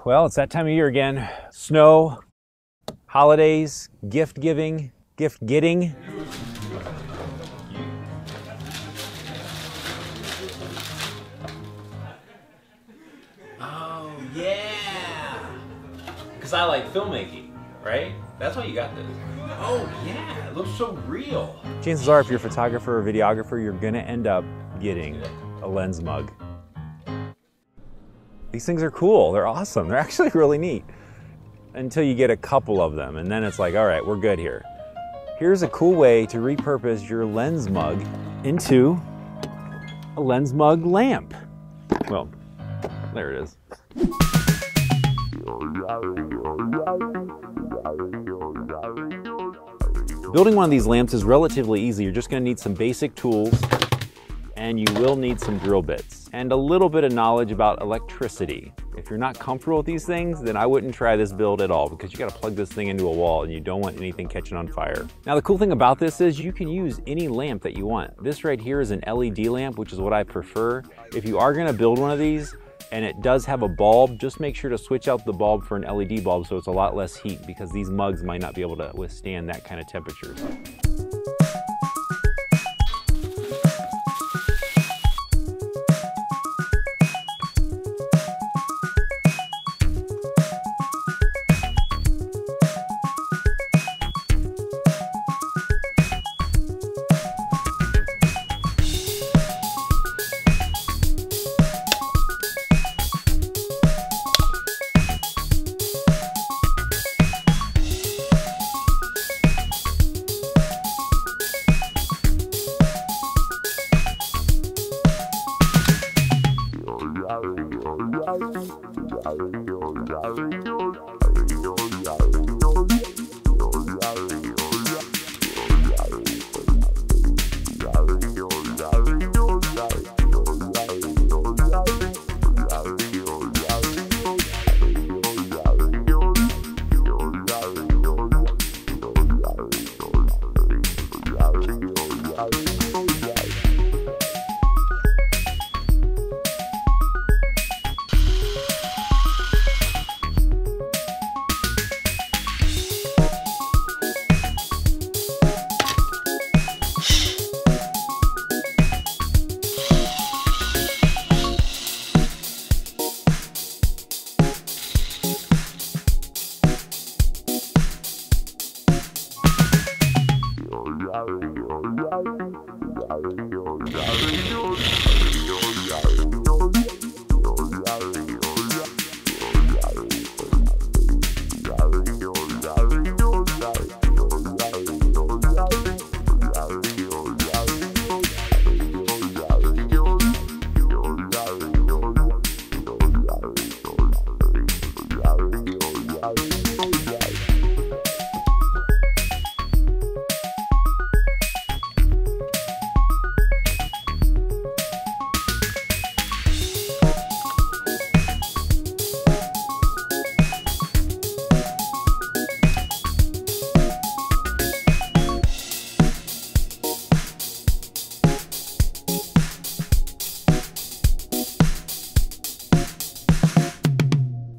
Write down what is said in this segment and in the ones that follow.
Well, it's that time of year again. Snow, holidays, gift giving, gift getting. Oh, yeah. Because I like filmmaking, right? That's why you got this. Oh, yeah. It looks so real. Chances are, if you're a photographer or videographer, you're going to end up getting a lens mug. These things are cool. They're awesome. They're actually really neat. Until you get a couple of them, and then it's like, all right, we're good here. Here's a cool way to repurpose your lens mug into a lens mug lamp. Well, there it is. Building one of these lamps is relatively easy. You're just going to need some basic tools, and you will need some drill bits and a little bit of knowledge about electricity. If you're not comfortable with these things, then I wouldn't try this build at all, because you got to plug this thing into a wall and you don't want anything catching on fire. Now, the cool thing about this is you can use any lamp that you want. This right here is an LED lamp, which is what I prefer. If you are going to build one of these and it does have a bulb, just make sure to switch out the bulb for an LED bulb so it's a lot less heat, because these mugs might not be able to withstand that kind of temperatures.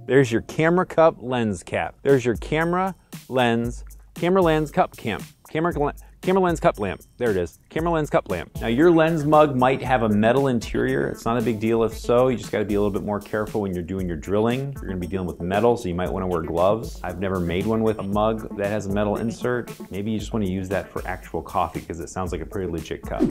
There's your camera cup lens cap. There's your camera lens cup lamp. Camera lens cup lamp. There it is. Camera lens cup lamp. Now, your lens mug might have a metal interior. It's not a big deal if so. You just got to be a little bit more careful when you're doing your drilling. You're going to be dealing with metal, so you might want to wear gloves. I've never made one with a mug that has a metal insert. Maybe you just want to use that for actual coffee, because it sounds like a pretty legit cup.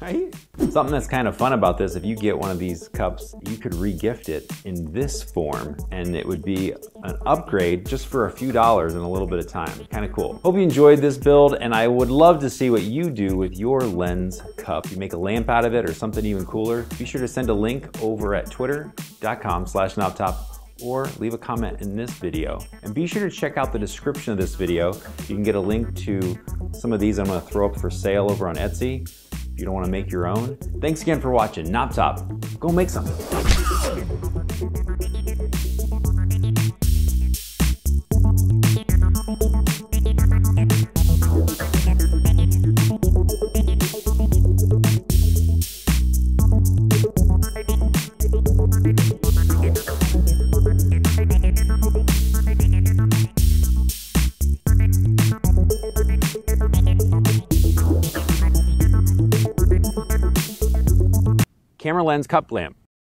Right? Something that's kind of fun about this, if you get one of these cups, you could re-gift it in this form, and it would be an upgrade just for a few dollars in a little bit of time. Kind of cool. Hope you enjoyed this build, and I would love to see what you do with your lens cup. You make a lamp out of it or something even cooler. Be sure to send a link over at twitter.com/Knoptop or leave a comment in this video. And be sure to check out the description of this video. You can get a link to some of these I'm gonna throw up for sale over on Etsy. If you don't want to make your own. Thanks again for watching. Knoptop, go make something. camera lens cup lamp.